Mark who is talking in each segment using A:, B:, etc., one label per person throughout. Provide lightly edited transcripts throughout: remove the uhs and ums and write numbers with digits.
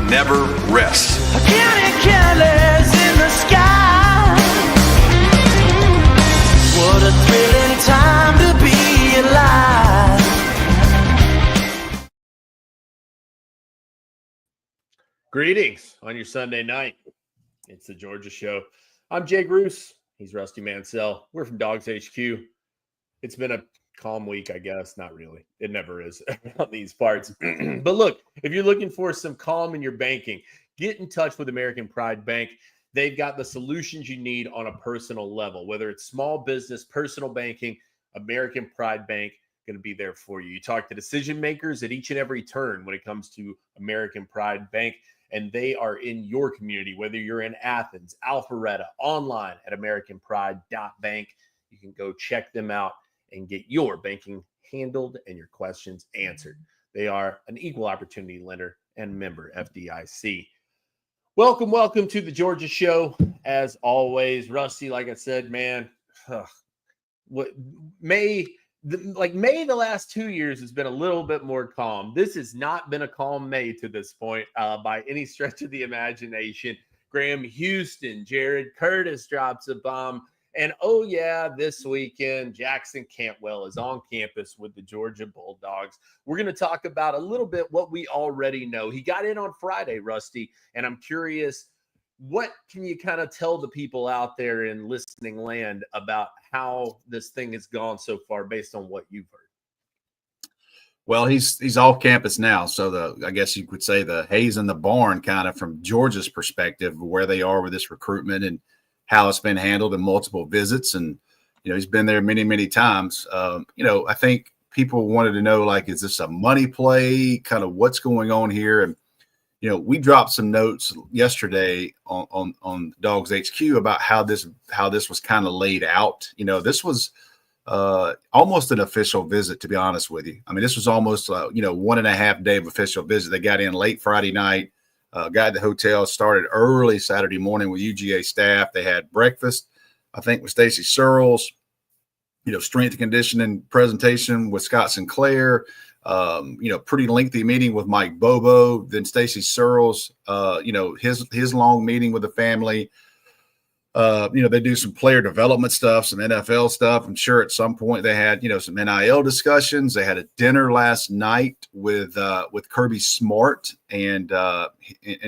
A: never rests.
B: Counting careless in the sky. What a thrilling time to be alive.
C: Greetings on your Sunday night. It's the Georgia Show. I'm Jake Roos. He's Rusty Mansell. We're from Dawgs HQ. It's been a calm week, I guess. Not really. It never is on these parts. But look, if you're looking for some calm in your banking, get in touch with American Pride Bank. They've got the solutions you need on a personal level, whether it's small business, personal banking. American Pride Bank going to be there for you. You talk to decision makers at each and every turn when it comes to American Pride Bank, and they are in your community, whether you're in Athens, Alpharetta, online at americanpride.bank. You can go check them out and get your banking handled and your questions answered. They are an equal opportunity lender and member FDIC. Welcome to the Georgia Show. As always, Rusty, like I said, man, May the last 2 years has been a little bit more calm. This has not been a calm May to this point by any stretch of the imagination. Graham Houston, Jared Curtis drops a bomb. And oh yeah, this weekend, Jackson Cantwell is on campus with the Georgia Bulldogs. We're going to talk about a little bit what we already know. He got in on Friday, Rusty, and I'm curious, what can you kind of tell the people out there in listening land about how this thing has gone so far based on what you've heard?
D: Well, he's off campus now, so I guess you could say the haze in the barn kind of from Georgia's perspective, where they are with this recruitment and how it's been handled in multiple visits. And, he's been there many, many times. I think people wanted to know, like, is this a money play? Kind of what's going on here? And, we dropped some notes yesterday on Dawgs HQ about how this was kind of laid out. This was almost an official visit, to be honest with you. I mean, this was almost 1.5 day of official visit. They got in late Friday night, got at the hotel, started early Saturday morning with UGA staff. They had breakfast, I think, with Stacy Searels, strength and conditioning presentation with Scott Sinclair. Pretty lengthy meeting with Mike Bobo, then Stacy Searels, his long meeting with the family. They do some player development stuff, some NFL stuff. I'm sure at some point they had, some NIL discussions. They had a dinner last night with Kirby Smart and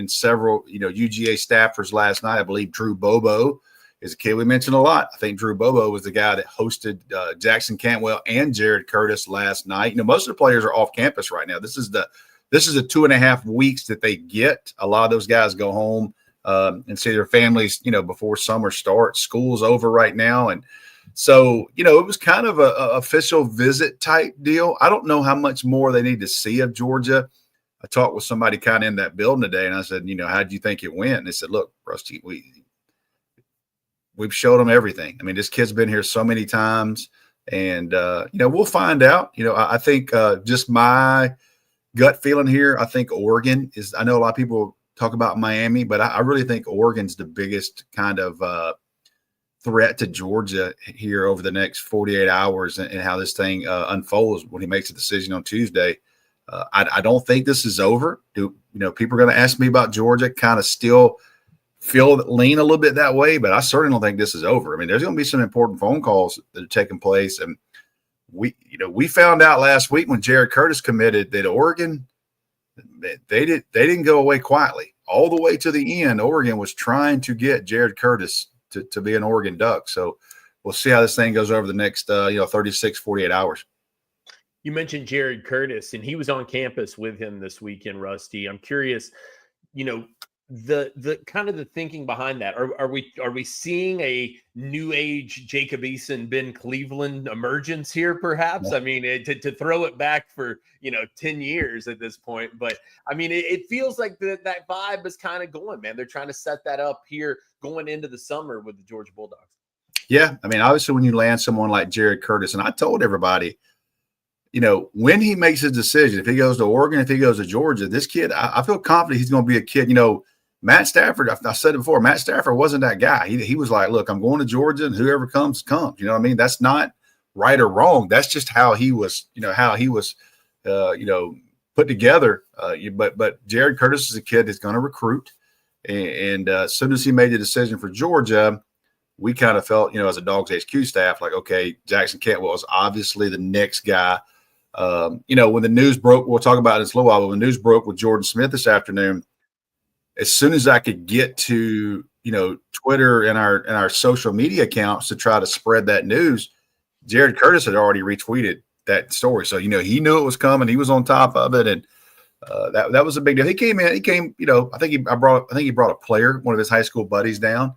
D: several, UGA staffers last night. I believe Drew Bobo is a kid we mentioned a lot. I think Drew Bobo was the guy that hosted Jackson Cantwell and Jared Curtis last night. Most of the players are off campus right now. This is the 2.5 weeks that they get. A lot of those guys go home and see their families, before summer starts. School's over right now. And so, it was kind of a official visit type deal. I don't know how much more they need to see of Georgia. I talked with somebody kind of in that building today, and I said, how do you think it went? And they said, look, Rusty, we've showed them everything. I mean, this kid's been here so many times, and, we'll find out. I think just my gut feeling here, I think Oregon is – I know a lot of people talk about Miami, but I really think Oregon's the biggest kind of threat to Georgia here over the next 48 hours and how this thing unfolds when he makes a decision on Tuesday. I don't think this is over. People are going to ask me about Georgia, kind of still – lean a little bit that way, but I certainly don't think this is over. I mean, there's going to be some important phone calls that are taking place. And we found out last week when Jared Curtis committed that Oregon, they didn't go away quietly. All the way to the end, Oregon was trying to get Jared Curtis to be an Oregon Duck. So we'll see how this thing goes over the next 36, 48 hours.
C: You mentioned Jared Curtis, and he was on campus with him this weekend, Rusty. I'm curious, the kind of the thinking behind that. Are we seeing a new age Jacob Eason, Ben Cleveland emergence here, perhaps? Yeah. I mean, to throw it back for 10 years at this point, but I mean, it feels like that vibe is kind of going, man. They're trying to set that up here going into the summer with the Georgia Bulldogs. Yeah,
D: I mean, obviously when you land someone like Jared Curtis, and I told everybody, when he makes his decision, if he goes to Oregon, if he goes to Georgia, this kid, I feel confident he's going to be a kid. Matt Stafford, I said it before, Matt Stafford wasn't that guy. He was like, look, I'm going to Georgia, and whoever comes. You know what I mean? That's not right or wrong. That's just how he was, put put together. But Jared Curtis is a kid that's going to recruit. And as soon as he made the decision for Georgia, we kind of felt, as a Dawgs HQ staff, like, okay, Jackson Cantwell is obviously the next guy. When the news broke, we'll talk about it in a little while, but when the news broke with Jordan Smith this afternoon, as soon as I could get to, Twitter and our social media accounts to try to spread that news, Jared Curtis had already retweeted that story. So, he knew it was coming. He was on top of it. And that was a big deal. He came, I think he brought a player, one of his high school buddies down.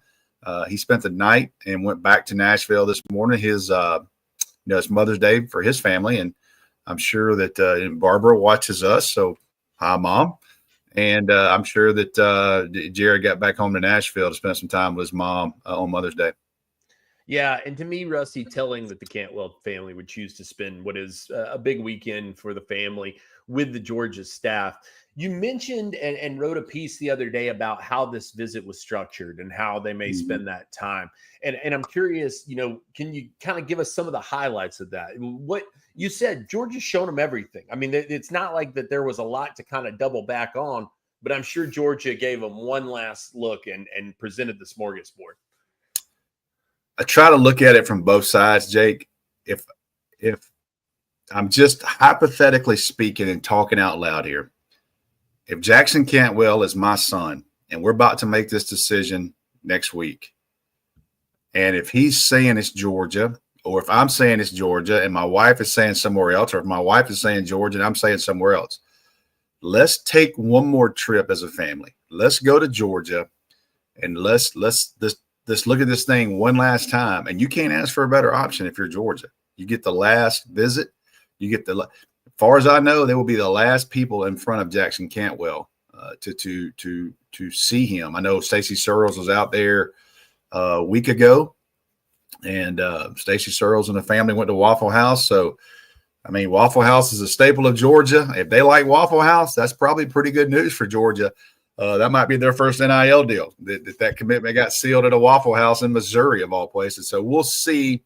D: He spent the night and went back to Nashville this morning. His Mother's Day for his family. And I'm sure that Barbara watches us. So hi, Mom. And I'm sure that Jared got back home to Nashville to spend some time with his mom on Mother's Day.
C: Yeah, and to me, Rusty, telling that the Cantwell family would choose to spend what is a big weekend for the family with the Georgia staff. You mentioned and wrote a piece the other day about how this visit was structured and how they may spend that time. And I'm curious, can you kind of give us some of the highlights of that? What you said, Georgia's shown them everything. I mean, it's not like that there was a lot to kind of double back on, but I'm sure Georgia gave them one last look and presented the smorgasbord.
D: I try to look at it from both sides, Jake. If I'm just hypothetically speaking and talking out loud here, if Jackson Cantwell is my son and we're about to make this decision next week, and if he's saying it's Georgia, or if I'm saying it's Georgia and my wife is saying somewhere else, or if my wife is saying Georgia and I'm saying somewhere else, let's take one more trip as a family. Let's go to Georgia and let's look at this thing one last time. And you can't ask for a better option if you're Georgia. You get the last visit. You get as far as I know, they will be the last people in front of Jackson Cantwell to see him. I know Stacy Searels was out there a week ago, and Stacy Searels and the family went to Waffle House. So, I mean, Waffle House is a staple of Georgia. If they like Waffle House, that's probably pretty good news for Georgia. That might be their first NIL deal. That commitment got sealed at a Waffle House in Missouri, of all places. So we'll see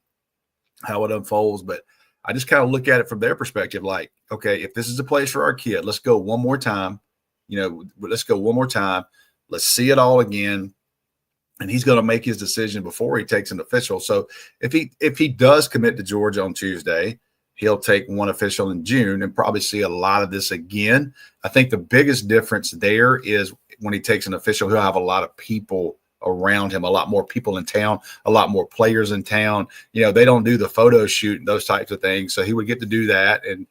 D: how it unfolds. But I just kind of look at it from their perspective, like, okay, if this is a place for our kid, let's go one more time. Let's go one more time. Let's see it all again. And he's going to make his decision before he takes an official. So if he does commit to Georgia on Tuesday, he'll take one official in June and probably see a lot of this again. I think the biggest difference there is when he takes an official, he'll have a lot of people around him, a lot more people in town, a lot more players in town. They don't do the photo shoot and those types of things. So he would get to do that. And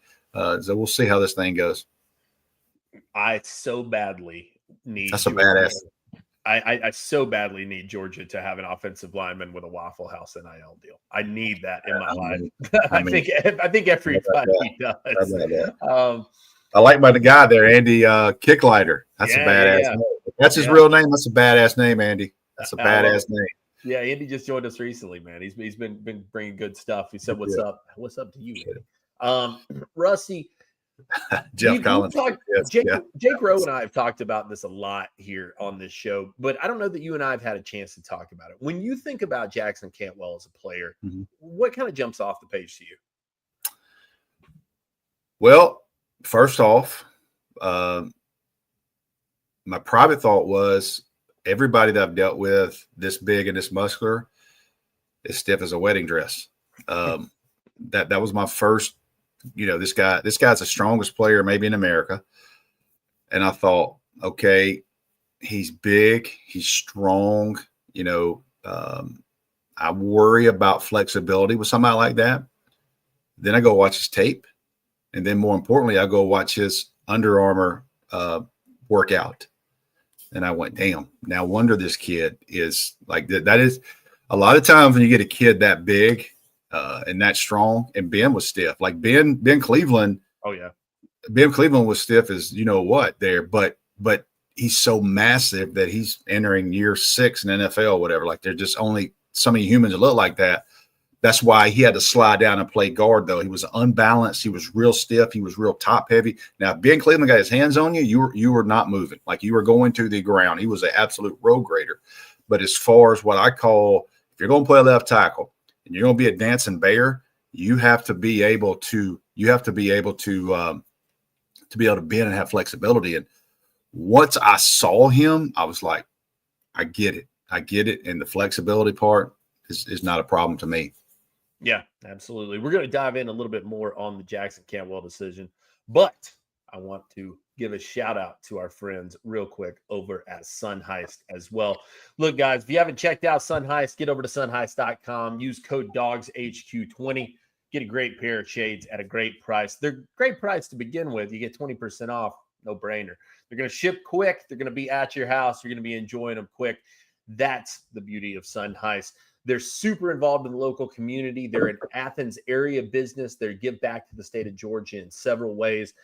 D: so we'll see how this thing goes.
C: I so badly need
D: That's a badass.
C: I so badly need Georgia to have an offensive lineman with a Waffle House NIL deal. I need that in my life. I think everybody does.
D: I like the guy there, Andy Kicklighter. That's a badass name. That's his real name. That's a badass name, Andy. That's a badass name.
C: Yeah, Andy just joined us recently, man. He's been bringing good stuff. He said, "What's up? What's up to you, Andy?" Rusty.
D: Jeff Collins.
C: Jake Rowe and I have talked about this a lot here on this show, but I don't know that you and I have had a chance to talk about it. When you think about Jackson Cantwell as a player, what kind of jumps off the page to you?
D: Well, first off, my private thought was everybody that I've dealt with this big and this muscular is stiff as a wedding dress. That was my first. This guy's the strongest player maybe in America. And I thought, okay, he's big, he's strong. I worry about flexibility with somebody like that. Then I go watch his tape. And then more importantly, I go watch his Under Armour workout. And I went, damn, no wonder this kid is like that. That is a lot of times when you get a kid that big, and that strong, and Ben was stiff. Like Ben Cleveland. Oh yeah, Ben Cleveland was stiff as there, but he's so massive that he's entering year 6 in NFL, whatever. Like there's just only so many humans that look like that. That's why he had to slide down and play guard. Though he was unbalanced, he was real stiff, he was real top heavy. Now if Ben Cleveland got his hands on you, you were not moving. Like you were going to the ground. He was an absolute road grader. But as far as what I call, if you're going to play left tackle, and you're going to be a dancing bear, you have to be able to to be able to bend and have flexibility. And once I saw him, I was like, I get it. I get it. And the flexibility part is not a problem to me.
C: Yeah, absolutely. We're going to dive in a little bit more on the Jackson Cantwell decision, but I want to give a shout out to our friends real quick over at Sunheist as well. Look, guys, if you haven't checked out Sunheist, get over to sunheist.com. Use code DawgsHQ20. Get a great pair of shades at a great price. They're great price to begin with. You get 20% off, no brainer. They're going to ship quick. They're going to be at your house. You're going to be enjoying them quick. That's the beauty of Sunheist. They're super involved in the local community. They're an Athens area business. They give back to the state of Georgia in several ways.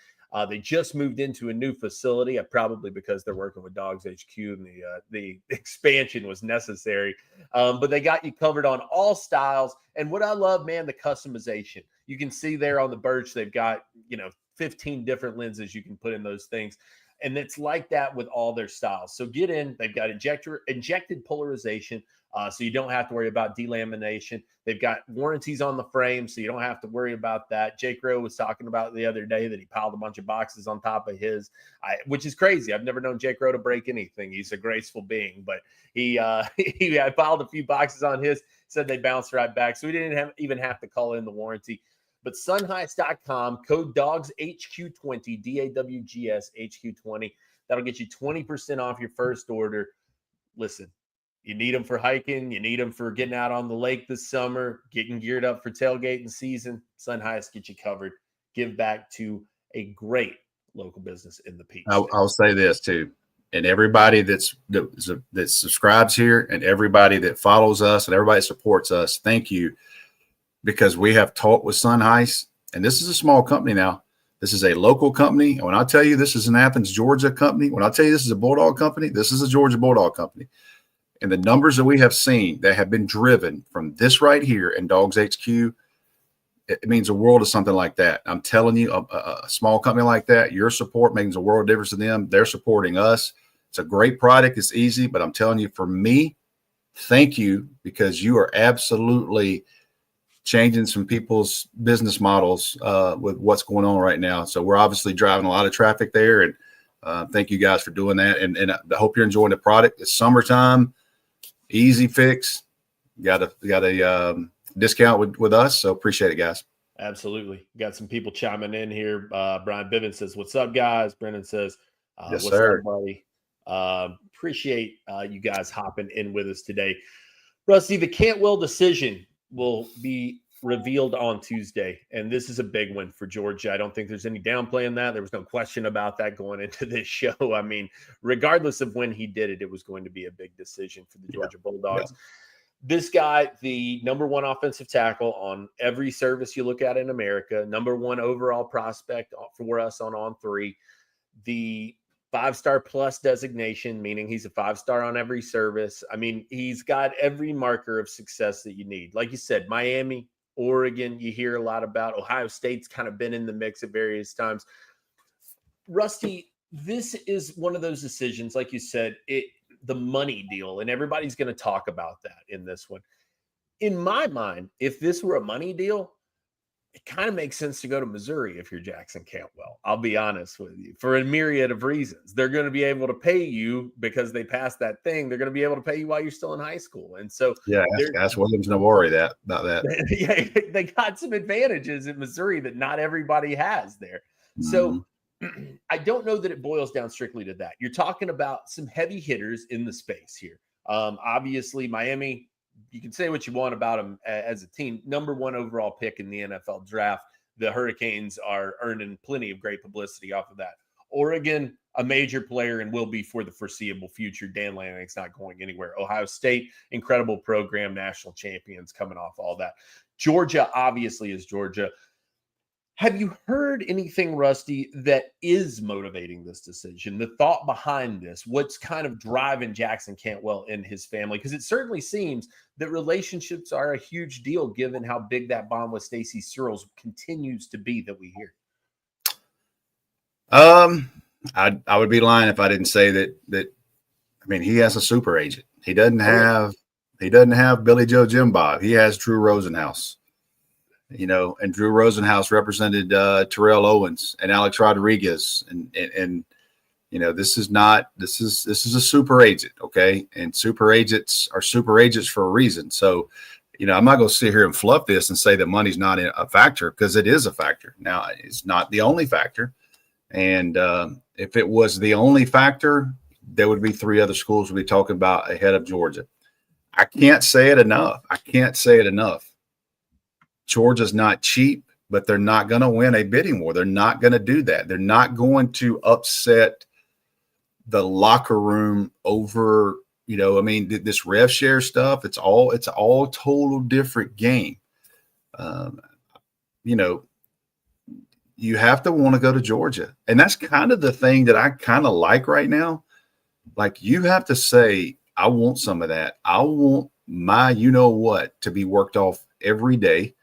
C: They just moved into a new facility, probably because they're working with Dawgs HQ and the expansion was necessary. But they got you covered on all styles. And what I love, man, the customization. You can see there on the birch, they've got, 15 different lenses you can put in those things. And it's like that with all their styles. So get in. They've got injected polarization, so you don't have to worry about delamination. They've got warranties on the frame, so you don't have to worry about that. Jake Rowe was talking about the other day that he piled a bunch of boxes on top of his, which is crazy. I've never known Jake Rowe to break anything. He's a graceful being, but he piled a few boxes on his, said they bounced right back, so we didn't even have to call in the warranty. But sunheist.com, code DawgsHQ20, DAWGSHQ20. That'll get you 20% off your first order. Listen, you need them for hiking. You need them for getting out on the lake this summer, getting geared up for tailgating season. Sunheist get you covered. Give back to a great local business in the Peach.
D: I'll say this too. And everybody that subscribes here and everybody that follows us and everybody that supports us, thank you. Because we have talked with Sunheist, and this is a small company now. This is a local company. And when I tell you this is an Athens, Georgia company, when I tell you this is a Bulldog company, this is a Georgia Bulldog company. And the numbers that we have seen that have been driven from this right here in Dawgs HQ, it means a world of something like that. I'm telling you, a small company like that, your support means a world of difference to them. They're supporting us. It's a great product. It's easy, but I'm telling you, for me, thank you, because you are absolutely changing some people's business models with what's going on right now. So we're obviously driving a lot of traffic there, and thank you guys for doing that. And I hope you're enjoying the product. It's summertime, easy fix. Got a discount with us, so appreciate it, guys.
C: Absolutely. Got some people chiming in here. Brian Bivens says, "What's up, guys?" Brennan says,
D: Yes,
C: "What's
D: sir.
C: up, buddy?" Appreciate you guys hopping in with us today. Rusty, the Cantwell decision will be revealed on Tuesday, and this is a big one for Georgia. I don't think there's any downplaying that. There was no question about that going into this show. I mean, regardless of when he did it, it was going to be a big decision for the Georgia Bulldogs. Yeah. This guy, the number one offensive tackle on every service you look at in America, number one overall prospect for us on On3, the 5-star plus designation, meaning he's a 5-star on every service. I mean, he's got every marker of success that you need. Like you said, Miami, Oregon, you hear a lot about. Ohio State's kind of been in the mix at various times. Rusty, this is one of those decisions, like you said, the money deal, and everybody's going to talk about that in this one. In my mind, if this were a money deal, it kind of makes sense to go to Missouri if you're Jackson Cantwell. I'll be honest with you, for a myriad of reasons. They're going to be able to pay you because they passed that thing. They're going to be able to pay you while you're still in high school. And so,
D: yeah, ask Williams, no worry about that.
C: Yeah, they got some advantages in Missouri that not everybody has there. Mm-hmm. So I don't know that it boils down strictly to that. You're talking about some heavy hitters in the space here. Obviously, Miami, you can say what you want about them as a team. Number one overall pick in the NFL draft. The Hurricanes are earning plenty of great publicity off of that. Oregon, a major player and will be for the foreseeable future. Dan Lanning's not going anywhere. Ohio State, incredible program, national champions coming off all that. Georgia, obviously, is Georgia. Have you heard anything, Rusty, that is motivating this decision? The thought behind this, what's kind of driving Jackson Cantwell and his family? Because it certainly seems that relationships are a huge deal given how big that bond with Stacy Searels continues to be that we hear.
D: I would be lying if I didn't say that. I mean, he has a super agent. He doesn't have Billy Joe Jim Bob. He has Drew Rosenhaus. and Drew Rosenhaus represented Terrell Owens and Alex Rodriguez, and this is a super agent, okay? And super agents are super agents for a reason. So, I'm not going to sit here and fluff this and say that money's not a factor, because it is a factor. Now, it's not the only factor. And if it was the only factor, there would be 3 other schools we'd be talking about ahead of Georgia. I can't say it enough. Georgia's not cheap, but they're not going to win a bidding war. They're not going to do that. They're not going to upset the locker room over, this rev share stuff. It's all total different game. You have to want to go to Georgia. And that's kind of the thing that I kind of like right now. Like, you have to say, I want some of that. I want my, to be worked off every day.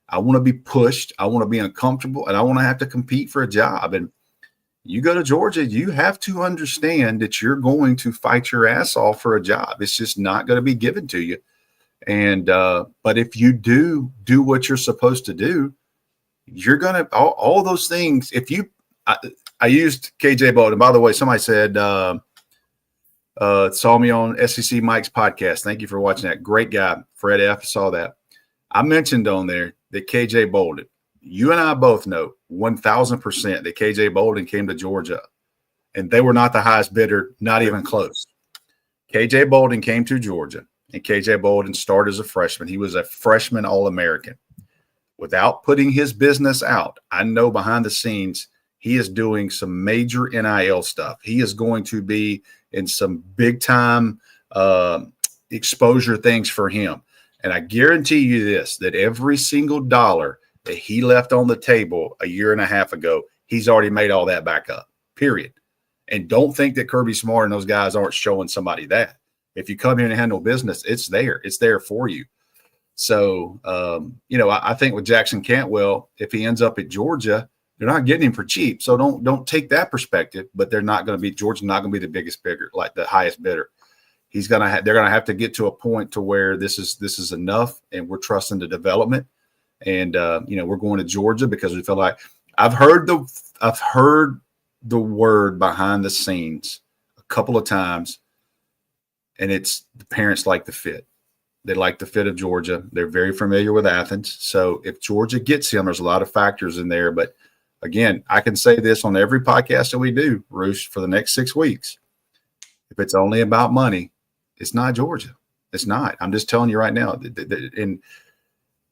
D: I want to be pushed. I want to be uncomfortable, and I want to have to compete for a job. And you go to Georgia, you have to understand that you're going to fight your ass off for a job. It's just not going to be given to you. And, but if you do what you're supposed to do, you're going to, all those things. I used KJ Bolden. By the way, somebody said, saw me on SEC Mike's podcast. Thank you for watching that. Great guy. Fred F. Saw that. I mentioned on there that KJ Bolden, you and I both know 1,000% that KJ Bolden came to Georgia, and they were not the highest bidder, not even close. KJ Bolden came to Georgia, and KJ Bolden started as a freshman. He was a freshman All-American. Without putting his business out, I know behind the scenes he is doing some major NIL stuff. He is going to be in some big-time exposure things for him. And I guarantee you this, that every single dollar that he left on the table a year and a half ago, he's already made all that back up, period. And don't think that Kirby Smart and those guys aren't showing somebody that. If you come here and handle business, it's there. It's there for you. So, I think with Jackson Cantwell, if he ends up at Georgia, they're not getting him for cheap. So don't take that perspective, but Georgia's not going to be the biggest bidder, like the highest bidder. They're going to have to get to a point to where this is enough, and we're trusting the development. And, we're going to Georgia because we feel like I've heard the word behind the scenes a couple of times, and it's the parents like the fit. They like the fit of Georgia. They're very familiar with Athens. So if Georgia gets him, there's a lot of factors in there. But again, I can say this on every podcast that we do, Roosh, for the next 6 weeks. If it's only about money, it's not Georgia. It's not. I'm just telling you right now. And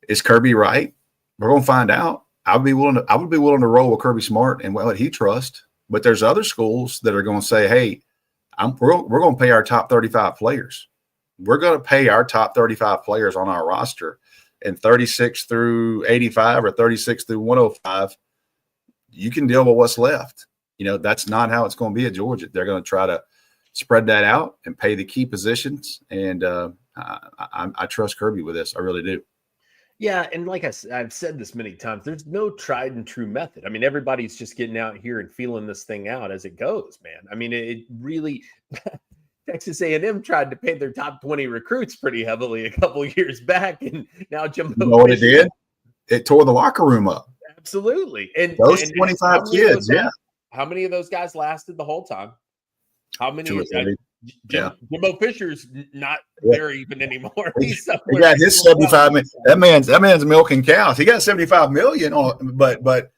D: is Kirby right? We're going to find out. I would be willing to roll with Kirby Smart and what he trusts. But there's other schools that are going to say, hey, we're going to pay our top 35 players. We're going to pay our top 35 players on our roster, and 36 through 85 or 36 through 105, you can deal with what's left. That's not how it's going to be at Georgia. They're going to try to spread that out and pay the key positions. And I trust Kirby with this. I really do.
C: Yeah, and like I've said this many times, there's no tried and true method. I mean, everybody's just getting out here and feeling this thing out as it goes, man. I mean, it really – Texas A&M tried to pay their top 20 recruits pretty heavily a couple of years back, and now Jumbo.
D: You know what it did? It tore the locker room up.
C: Absolutely. And
D: those 25 kids, yeah.
C: How many of those guys lasted the whole time? How many? Jimbo Fisher's not there even anymore.
D: He got his 75 million. That man's milking cows. He got 75 million on, but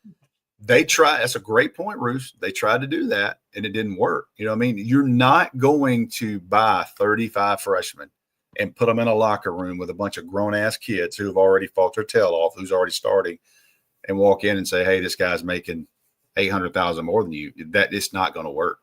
D: they try. That's a great point, Roos. They tried to do that and it didn't work. You know what I mean? You're not going to buy 35 freshmen and put them in a locker room with a bunch of grown ass kids who have already fought their tail off, who's already starting, and walk in and say, hey, this guy's making 800,000 more than you. That it's not going to work.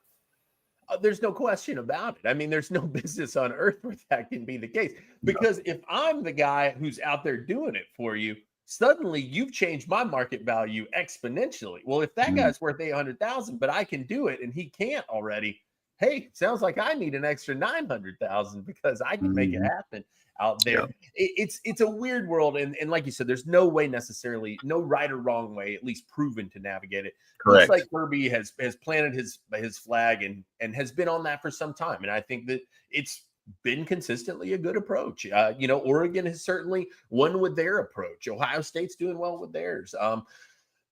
C: There's no question about it. I mean, there's no business on earth where that can be the case. Because if I'm the guy who's out there doing it for you, suddenly you've changed my market value exponentially. Well, if that guy's worth 800,000, but I can do it and he can't already, hey, sounds like I need an extra 900,000 because I can make it happen out there. Yeah. It's a weird world. And like you said, there's no way necessarily, no right or wrong way, at least proven to navigate it.
D: Correct.
C: Looks like Kirby has planted his flag and has been on that for some time. And I think that it's been consistently a good approach. Oregon has certainly won with their approach. Ohio State's doing well with theirs.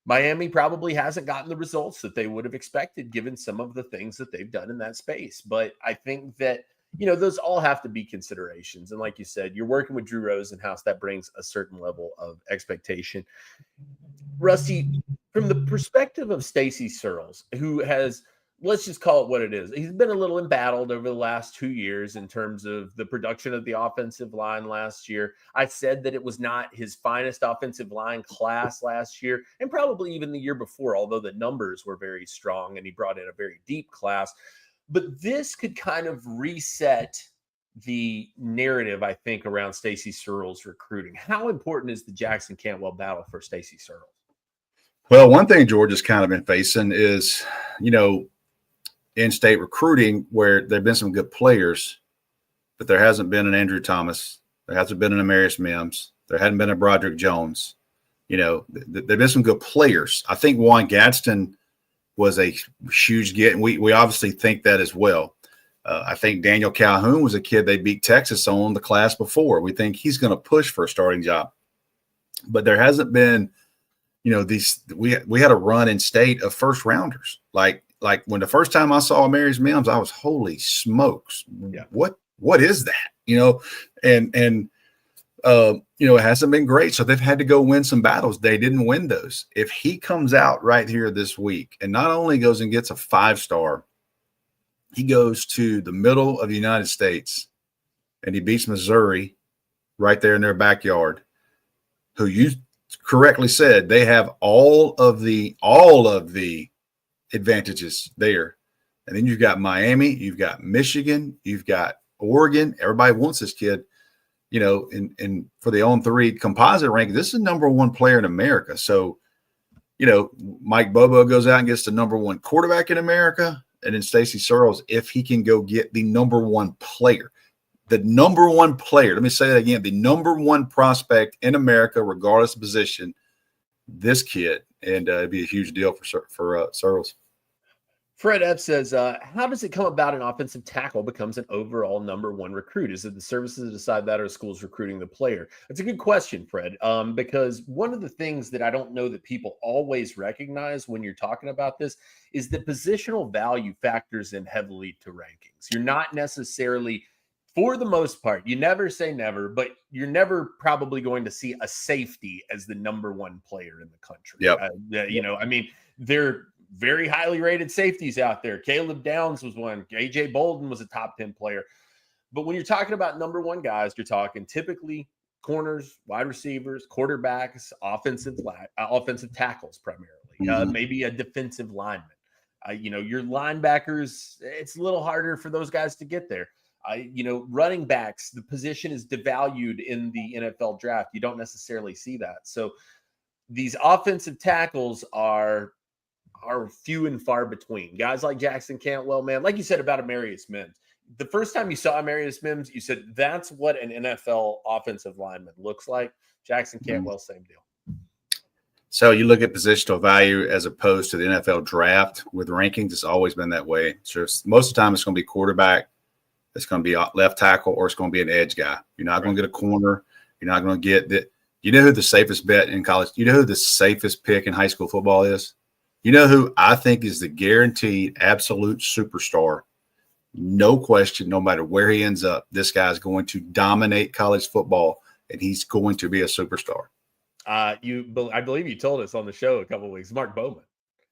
C: Miami probably hasn't gotten the results that they would have expected given some of the things that they've done in that space. But I think that, those all have to be considerations. And like you said, you're working with Drew Rosenhaus. That brings a certain level of expectation. Rusty, from the perspective of Stacy Searels, who has, let's just call it what it is. He's been a little embattled over the last 2 years in terms of the production of the offensive line last year. I said that it was not his finest offensive line class last year, and probably even the year before, although the numbers were very strong and he brought in a very deep class. But this could kind of reset the narrative, I think, around Stacy Searels recruiting. How important is the Jackson Cantwell battle for Stacy Searels?
D: Well, one thing Georgia's kind of been facing is, in-state recruiting where there have been some good players, but there hasn't been an Andrew Thomas. There hasn't been an Amarius Mims. There hadn't been a Broderick Jones. There have been some good players. I think Juan Gadsden was a huge get, and we obviously think that as well. I think Daniel Calhoun was a kid they beat Texas on the class before. We think he's going to push for a starting job. But there hasn't been, we had a run in state of first rounders. Like when the first time I saw Amarius Mims, I was, holy smokes. Yeah. What is that? It hasn't been great. So they've had to go win some battles. They didn't win those. If he comes out right here this week and not only goes and gets a 5-star, he goes to the middle of the United States and he beats Missouri right there in their backyard, who you correctly said they have all of the advantages there. And then you've got Miami, you've got Michigan, you've got Oregon. Everybody wants this kid, and for the on-3 composite ranking, this is the number one player in America. So, Mike Bobo goes out and gets the number one quarterback in America. And then Stacy Searels, if he can go get the number one player, let me say that again, the number one prospect in America, regardless of position, this kid, and it'd be a huge deal for Searels.
C: Fred F says, how does it come about an offensive tackle becomes an overall number one recruit? Is it the services that decide that or schools recruiting the player? That's a good question, Fred, because one of the things that I don't know that people always recognize when you're talking about this is that positional value factors in heavily to rankings. You're not necessarily, for the most part, you never say never, but you're never probably going to see a safety as the number one player in the country.
D: Yep.
C: They're very highly rated safeties out there. Caleb Downs was one. A.J. Bolden was a top 10 player. But when you're talking about number one guys, you're talking typically corners, wide receivers, quarterbacks, offensive tackles primarily, maybe a defensive lineman. Your linebackers, it's a little harder for those guys to get there. Running backs, the position is devalued in the NFL draft. You don't necessarily see that. So these offensive tackles are few and far between. Guys like Jackson Cantwell, man, like you said about Amarius Mims. The first time you saw Amarius Mims, you said that's what an NFL offensive lineman looks like. Jackson Cantwell, same deal.
D: So you look at positional value as opposed to the NFL draft with rankings. It's always been that way. So most of the time it's going to be quarterback, it's going to be left tackle, or it's going to be an edge guy. You're not going to get a corner. You're not going to get that. You know who the safest bet in college? You know who the safest pick in high school football is? You know who I think is the guaranteed absolute superstar? No question, no matter where he ends up, this guy's going to dominate college football, and he's going to be a superstar.
C: I believe you told us on the show a couple of weeks, Mark Bowman.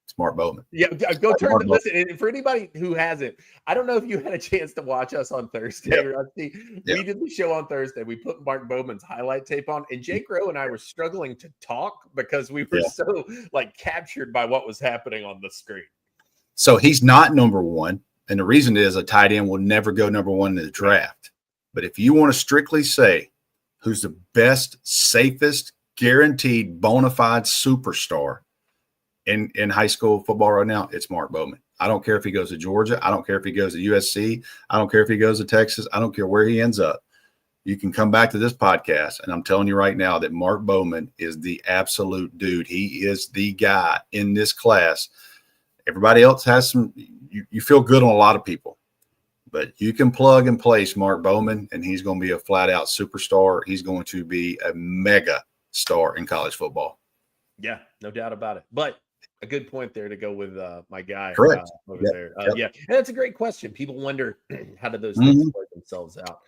D: It's Mark Bowman.
C: Yeah, go turn to listen. And for anybody who hasn't, I don't know if you had a chance to watch us on Thursday. Yep. Rusty. Yep. We did the show on Thursday. We put Mark Bowman's highlight tape on, and Jake Rowe and I were struggling to talk because we were so captured by what was happening on the screen.
D: So he's not number one, and the reason is a tight end will never go number one in the draft. But if you want to strictly say who's the best, safest, guaranteed, bona fide superstar in high school football right now, it's Mark Bowman. I don't care if he goes to Georgia. I don't care if he goes to USC. I don't care if he goes to Texas. I don't care where he ends up. You can come back to this podcast, and I'm telling you right now that Mark Bowman is the absolute dude. He is the guy in this class. Everybody else has some – you feel good on a lot of people. but you can plug and place Mark Bowman, and he's going to be a flat-out superstar. He's going to be a mega star in college football.
C: Yeah, no doubt about it. But a good point there to go with my guy
D: Correct.
C: over
D: Yep.
C: there.
D: Yep.
C: Yeah, and that's a great question. People wonder how do those things work themselves out.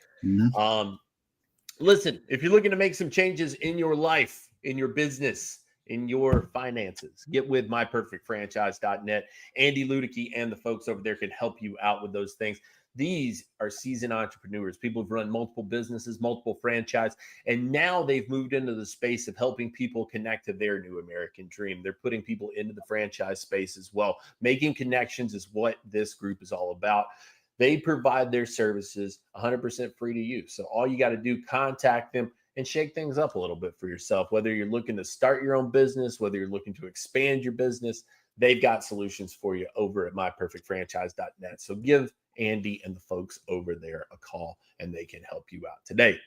C: Listen, if you're looking to make some changes in your life, in your business, in your finances, get with myperfectfranchise.net. Andy Ludicky and the folks over there can help you out with those things. These are seasoned entrepreneurs, people who've run multiple businesses, multiple franchise, and now they've moved into the space of helping people connect to their new American dream. They're putting people into the franchise space as well. Making connections is what this group is all about. They provide their services 100% free to you. So all you got to do, contact them and shake things up a little bit for yourself. Whether you're looking to start your own business, whether you're looking to expand your business, they've got solutions for you over at myperfectfranchise.net. So give Andy and the folks over there a call, and they can help you out today.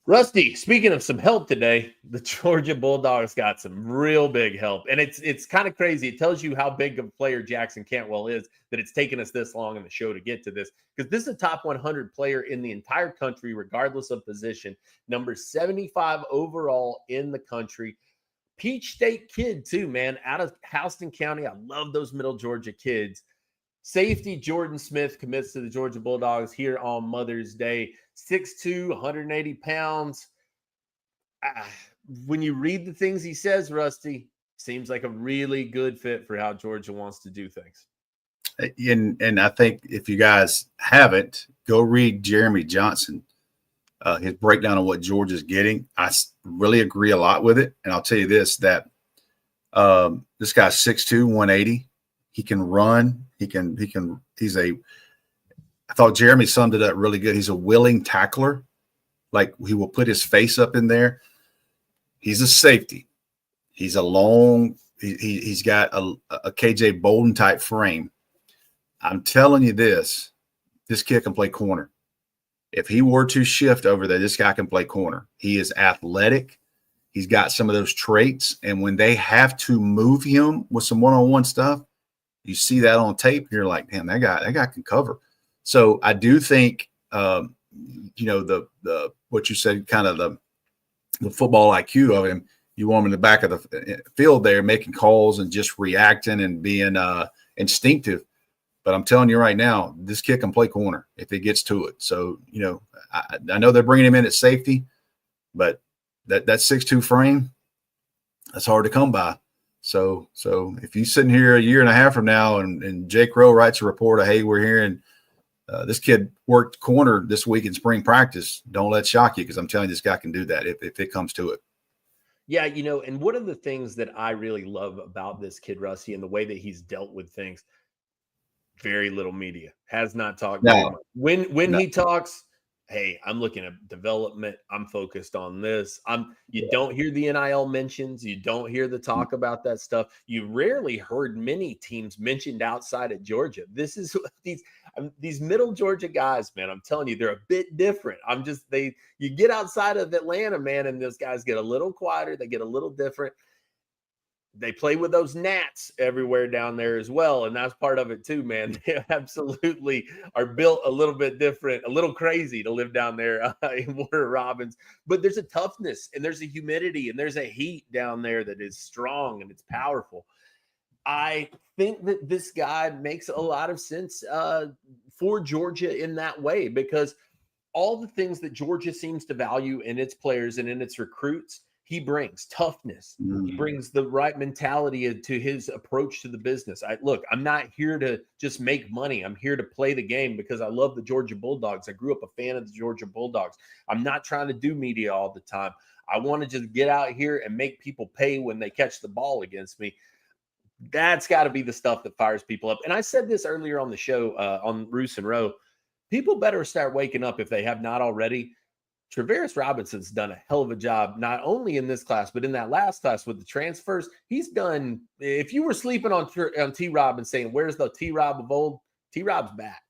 C: Rusty, speaking of some help today, the Georgia Bulldogs got some real big help. And it's kind of crazy. It tells you how big of a player Jackson Cantwell is that it's taken us this long in the show to get to this. Because this is a top 100 player in the entire country, regardless of position. Number 75 overall in the country. Peach State kid, too, man, out of Houston County. I love those Middle Georgia kids. Safety Jordan Smith commits to the Georgia Bulldogs here on Mother's Day. 6'2", 180 pounds. When you read the things he says, Rusty, seems like a really good fit for how Georgia wants to do things.
D: And I think if you guys haven't, go read Jeremy Johnson, his breakdown of what Georgia's getting. I really agree a lot with it. And I'll tell you this, that this guy's 6'2", 180. He can run. I thought Jeremy summed it up really good. He's a willing tackler. Like, he will put his face up in there. He's a safety. He's a long, he's got a KJ Bolden type frame. I'm telling you this kid can play corner. If he were to shift over there, this guy can play corner. He is athletic. He's got some of those traits. And when they have to move him with some one-on-one stuff, you see that on tape, and you're like, damn, that guy can cover. So I do think, the what you said, kind of the football IQ of him. You want him in the back of the field there, making calls and just reacting and being instinctive. But I'm telling you right now, this kid can play corner if he gets to it. So, I know they're bringing him in at safety, but that 6'2" frame, that's hard to come by. So if you're sitting here a year and a half from now and Jake Rowe writes a report of, hey, we're hearing this kid worked corner this week in spring practice, don't let it shock you, because I'm telling you, this guy can do that if it comes to it.
C: Yeah, and one of the things that I really love about this kid, Rusty, and the way that he's dealt with things, very little media, has not talked very much. When he talks, hey, I'm looking at development. I'm focused on this. You don't hear the NIL mentions. You don't hear the talk about that stuff. You rarely heard many teams mentioned outside of Georgia. This is these middle Georgia guys, man. I'm telling you, they're a bit different. You get outside of Atlanta, man, and those guys get a little quieter. They get a little different. They play with those gnats everywhere down there as well. And that's part of it too, man. They absolutely are built a little bit different, a little crazy to live down there in Warner Robins. But there's a toughness and there's a humidity and there's a heat down there that is strong and it's powerful. I think that this guy makes a lot of sense for Georgia in that way, because all the things that Georgia seems to value in its players and in its recruits, he brings toughness. He brings the right mentality to his approach to the business. I'm not here to just make money. I'm here to play the game because I love the Georgia Bulldogs. I grew up a fan of the Georgia Bulldogs. I'm not trying to do media all the time. I want to just get out here and make people pay when they catch the ball against me. That's got to be the stuff that fires people up. And I said this earlier on the show on Roos and Rowe. People better start waking up if they have not already. Travaris Robinson's done a hell of a job, not only in this class, but in that last class with the transfers. He's done, if you were sleeping on T-Rob and saying, where's the T-Rob of old? T-Rob's back.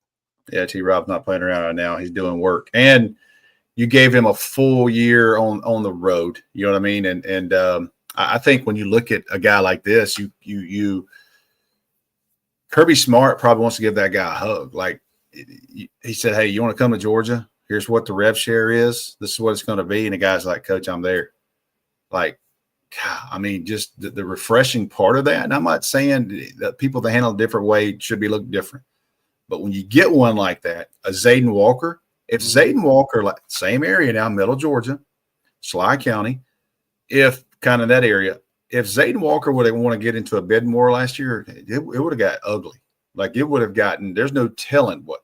D: Yeah, T-Rob's not playing around right now. He's doing work. And you gave him a full year on the road. You know what I mean? And I think when you look at a guy like this, you Kirby Smart probably wants to give that guy a hug. Like, he said, "Hey, you want to come to Georgia? Here's what the rev share is. This is what it's going to be." And the guy's like, "Coach, I'm there." Like, God, I mean, just the refreshing part of that. And I'm not saying that people that handle a different way should be looked different, but when you get one like that, a Zayden Walker, if Zayden Walker, like same area now, Middle Georgia, Sly County, if kind of that area, if Zayden Walker would have want to get into a bid more last year, it would have got ugly. Like it would have gotten, there's no telling what.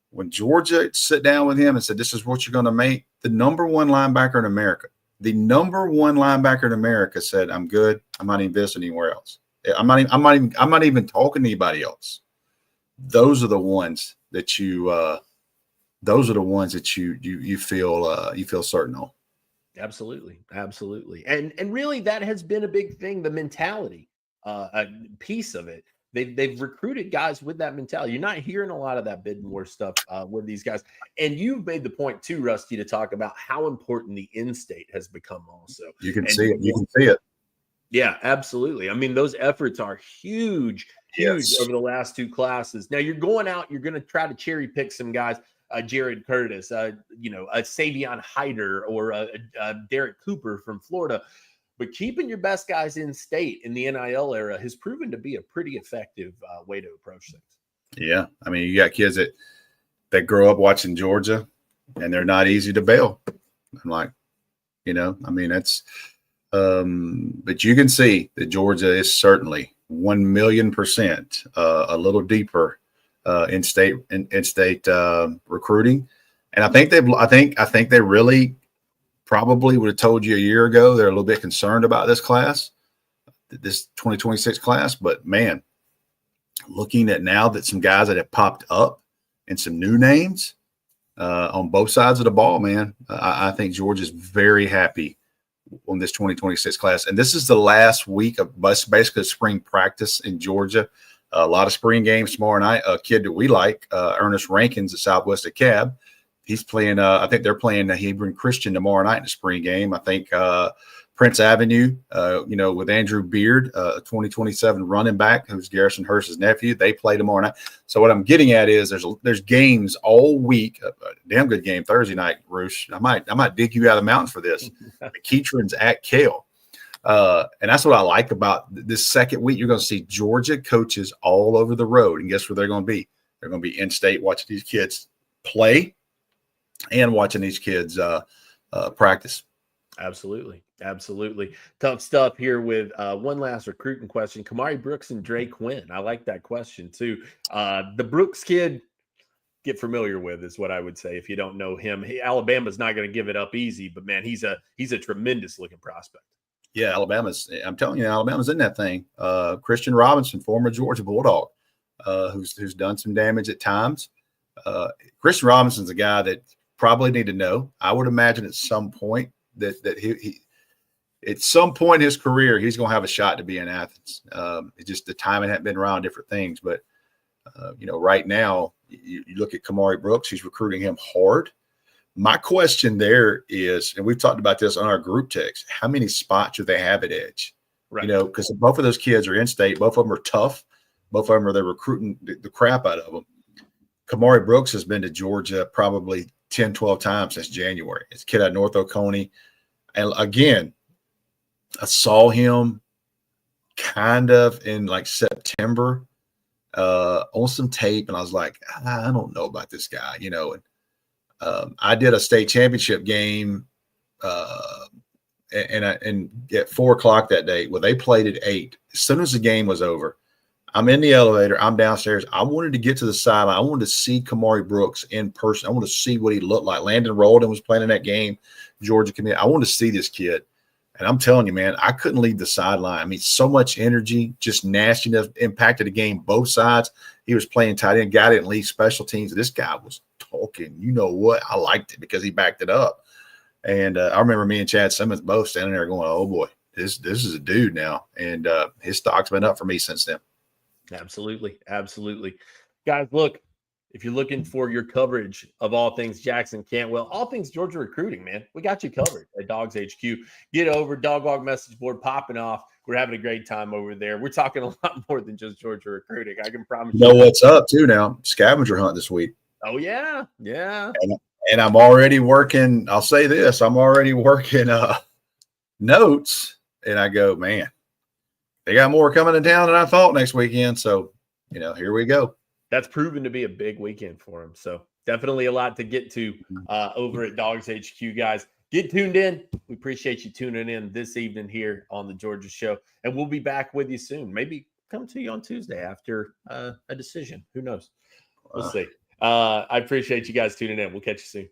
D: When Georgia sit down with him and said, "This is what you're going to make," the number one linebacker in America said, "I'm good. I'm not even visiting anywhere else. I'm not even talking to anybody else." Those are the ones that you feel certain on.
C: Absolutely. And really that has been a big thing, the mentality, a piece of it. They've recruited guys with that mentality. You're not hearing a lot of that bid and war stuff with these guys. And you've made the point too, Rusty, to talk about how important the in-state has become also.
D: You can see it.
C: Yeah, absolutely. I mean, those efforts are huge over the last two classes. Now you're going out, you're going to try to cherry pick some guys, Jared Curtis, a Savion Hyder or Derek Cooper from Florida. But keeping your best guys in state in the NIL era has proven to be a pretty effective way to approach things. Yeah.
D: I mean, you got kids that grow up watching Georgia and they're not easy to bail. I'm like, I mean, that's but you can see that Georgia is certainly 1,000,000% a little deeper in state recruiting. And I think they really probably would have told you a year ago they're a little bit concerned about this 2026 class. But man, looking at now that some guys that have popped up and some new names on both sides of the ball, man, I think Georgia's very happy on this 2026 class. And this is the last week of basically spring practice in Georgia. A lot of spring games tomorrow night. A kid that we like, Ernest Rankins at Southwest of Cab. He's playing, I think they're playing the Hebron Christian tomorrow night in the spring game. I think Prince Avenue, with Andrew Beard, a 2027 running back who's Garrison Hurst's nephew, they play tomorrow night. So what I'm getting at is there's games all week. A damn good game Thursday night, Roosh. I might dig you out of the mountains for this. Keatron's at Kale. And that's what I like about this second week. You're going to see Georgia coaches all over the road. And guess where they're going to be? They're going to be in state watching these kids play and watching these kids practice.
C: Absolutely. Tough stuff here with one last recruiting question. Kamari Brooks and Dre Quinn. I like that question too. The Brooks kid, get familiar with is what I would say. If you don't know him, Alabama's not going to give it up easy, but man, he's a tremendous looking prospect.
D: Yeah, I'm telling you, Alabama's in that thing. Christian Robinson, former Georgia Bulldog, who's done some damage at times. Christian Robinson's a guy that probably need to know. I would imagine at some point that he at some point in his career, he's going to have a shot to be in Athens. It's just the timing hadn't been around different things. But, right now, you look at Kamari Brooks, he's recruiting him hard. My question there is, and we've talked about this on our group text, how many spots do they have at edge? Right. Because both of those kids are in state. Both of them are tough. Both of them they're recruiting the crap out of them. Kamari Brooks has been to Georgia probably 10, 12 times since January. It's a kid out of North Oconee. And again, I saw him kind of in like September on some tape, and I was like, I don't know about this guy, and I did a state championship game and at 4:00 that day. Well, they played at 8. As soon as the game was over, I'm in the elevator. I'm downstairs. I wanted to get to the sideline. I wanted to see Kamari Brooks in person. I wanted to see what he looked like. Landon Roldan was playing in that game. Georgia committed. I wanted to see this kid. And I'm telling you, man, I couldn't leave the sideline. I mean, so much energy, just nastiness, impacted the game both sides. He was playing tight end. Guy didn't leave special teams. This guy was talking. You know what? I liked it because he backed it up. And I remember me and Chad Simmons both standing there going, oh, boy, this is a dude now. And his stock's been up for me since then.
C: Absolutely. Guys, look, if you're looking for your coverage of all things Jackson Cantwell, all things Georgia recruiting, man, we got you covered at Dawgs HQ. Get over, Dog Walk message board popping off. We're having a great time over there. We're talking a lot more than just Georgia recruiting. I can promise you.
D: Know what's up, too, now? Scavenger hunt this week.
C: Oh yeah, yeah.
D: And I'm already working. I'll say this: I'm already working notes, and I go, man, they got more coming to town than I thought next weekend. So, here we go.
C: That's proven to be a big weekend for him. So definitely a lot to get to over at Dawgs HQ, guys. Get tuned in. We appreciate you tuning in this evening here on the Georgia Show, and we'll be back with you soon. Maybe come to you on Tuesday after a decision. Who knows? We'll see. I appreciate you guys tuning in. We'll catch you soon.